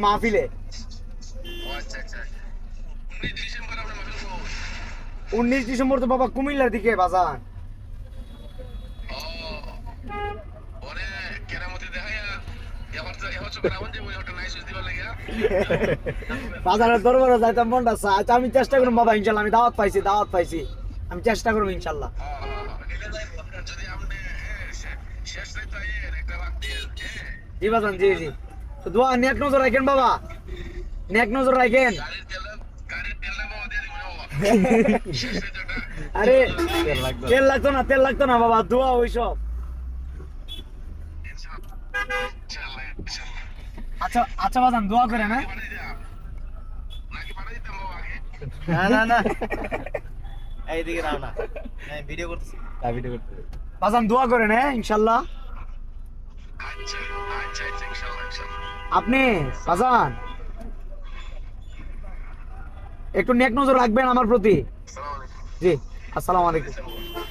মাহফিলে। আচ্ছা আচ্ছা 19 ডিসেম্বর আমরা মাহফিল করব। 19 ডিসেম্বর তো বাবা কুমিল্লার দিকে বাজান। ও ওরে কেরামতি দেখায়া এবার তো রাবণ যে ওটা নাইস দিবার লাগিয়া বাজারের দরবারে যাইতাম মনটা চায়। আচ্ছা আমি চেষ্টা করব বাবা, ইনশাল্লাহ। আমি দাওয়াত পাইছি, আমি চেষ্টা করবো ইনশাল্লাহ। যদি আপনি শেষ রাইতে আইয়েন একটা রাত দিয়ে জি বাজান, জি জি। তো দোয়া নেক নজর রাখেন বাবা, নেক নজর রাখেন। গাড়ির তেলটা বাবা দিয়ে দিবেন বাবা। শেষ রাইতে ওটা আরে তেল লাগতো না বাবা, দোয়া ওইসব। ইনশাআল্লাহ ইনশাআল্লাহ আচ্ছা আচ্ছা বাজান, দোয়া করেন। হ্যাঁ নাকি পাঠাই দিতাম বাবা আগে। না এইদিকে নাও না, আমি ভিডিও করতেছি। বাজান দোয়া করেন, হ্যাঁ ইনশাল্লাহ। আচ্ছা আচ্ছা আচ্ছা ইনশাআল্লাহ ইনশাআল্লাহ। আপনি বাজান একটু নেক নজর রাখবেন আমার প্রতি। আসসালামু আলাইকুম। জি, আসসালামু আলাইকুম। আলাইকুম।